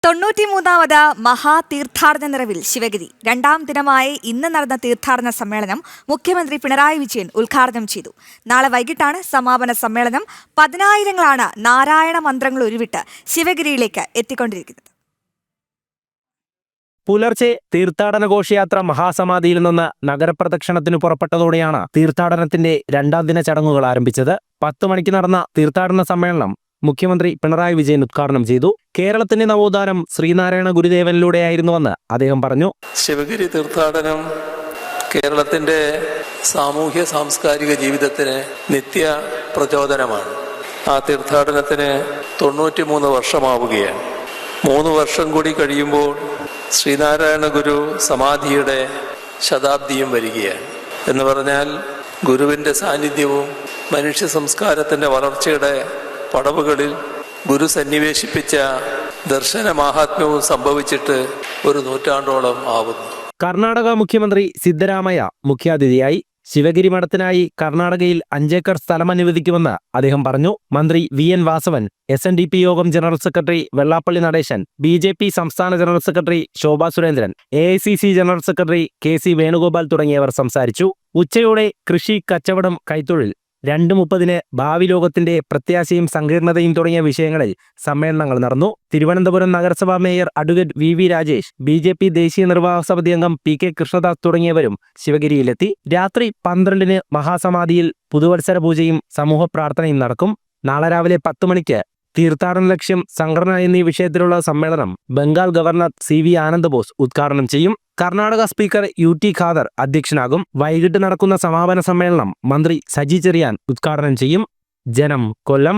93ാമത് മഹാതീർത്ഥാടന നിറവിൽ ശിവഗിരി. രണ്ടാം ദിനമായി ഇന്ന് നടന്ന തീർത്ഥാടന സമ്മേളനം മുഖ്യമന്ത്രി പിണറായി വിജയൻ ഉദ്ഘാടനം ചെയ്തു. നാളെ വൈകിട്ടാണ് സമാപന സമ്മേളനം. പതിനായിരങ്ങളാണ് നാരായണ മന്ത്രങ്ങൾ ഉരുവിട്ട് ശിവഗിരിയിലേക്ക് എത്തിക്കൊണ്ടിരിക്കുന്നത്. പുലർച്ചെ തീർത്ഥാടന ഘോഷയാത്ര മഹാസമാധിയിൽ നിന്ന് നഗരപ്രദക്ഷിണത്തിനു പുറപ്പെട്ടതോടെയാണ് തീർത്ഥാടനത്തിന്റെ രണ്ടാം ദിന ചടങ്ങുകൾ ആരംഭിച്ചത്. 10 മണിക്ക് നടന്ന തീർത്ഥാടന സമ്മേളനം മുഖ്യമന്ത്രി പിണറായി വിജയൻ ഉദ്ഘാടനം ചെയ്തു. കേരളത്തിന്റെ നവോത്ഥാനം ശ്രീനാരായണ ഗുരുദേവനിലൂടെയായിരുന്നുവെന്ന് അദ്ദേഹം പറഞ്ഞു. ശിവഗിരി തീർത്ഥാടനം കേരളത്തിന്റെ സാമൂഹ്യ സാംസ്കാരിക ജീവിതത്തിന് നിത്യ പ്രചോദനമാണ്. ആ തീർത്ഥാടനത്തിന് 93 വർഷമാവുകയാണ്. 3 വർഷം കൂടി കഴിയുമ്പോൾ ശ്രീനാരായണ ഗുരു സമാധിയുടെ ശതാബ്ദിയും വരികയാണ്. എന്ന് പറഞ്ഞാൽ ഗുരുവിൻ്റെ സാന്നിധ്യവും മനുഷ്യ സംസ്കാരത്തിൻ്റെ വളർച്ചയുടെ പടവുകളിൽ ഗുരു സന്നിവേശിപ്പിച്ച ദർശന മാഹാത്മ്യവും സംഭവിച്ചിട്ട് 1 നൂറ്റാണ്ടോളം ആവുന്നു. കർണാടക മുഖ്യമന്ത്രി സിദ്ധരാമയ്യ മുഖ്യാതിഥിയായി. ശിവഗിരി മഠത്തിനായി കർണാടകയിൽ 5 ഏക്കർ സ്ഥലം അനുവദിക്കുമെന്ന് അദ്ദേഹം പറഞ്ഞു. മന്ത്രി VN വാസവൻ, SNDP യോഗം general secretary Vellappally Natesan, BJP സംസ്ഥാന general secretary Shobha Surendran, AICC general secretary KC Venugopal തുടങ്ങിയവർ സംസാരിച്ചു. ഉച്ചയോടെ കൃഷി, കച്ചവടം, കൈത്തൊഴിൽ, 2:30 ഭാവി ലോകത്തിന്റെ പ്രത്യാശയും സങ്കീർണതയും തുടങ്ങിയ വിഷയങ്ങളിൽ സമ്മേളനങ്ങൾ നടന്നു. തിരുവനന്തപുരം നഗരസഭാ mayor advocate VV Rajesh, BJP ദേശീയ നിർവാഹക സമിതി അംഗം PK കൃഷ്ണദാസ് തുടങ്ങിയവരും ശിവഗിരിയിലെത്തി. രാത്രി 12-ന് മഹാസമാധിയിൽ പുതുവത്സര പൂജയും സമൂഹ പ്രാർത്ഥനയും നടക്കും. നാളെ രാവിലെ 10 മണിക്ക് തീർത്ഥാടന ലക്ഷ്യം, സംഘടന എന്നീ വിഷയത്തിലുള്ള സമ്മേളനം ബംഗാൾ ഗവർണർ CV ആനന്ദബോസ് ഉദ്ഘാടനം ചെയ്യും. കർണാടക സ്പീക്കർ UT ഖാദർ അധ്യക്ഷനാകും. വൈകിട്ട് നടക്കുന്ന സമാപന സമ്മേളനം മന്ത്രി സജി ചെറിയാൻ ഉദ്ഘാടനം ചെയ്യും. ജനം, കൊല്ലം.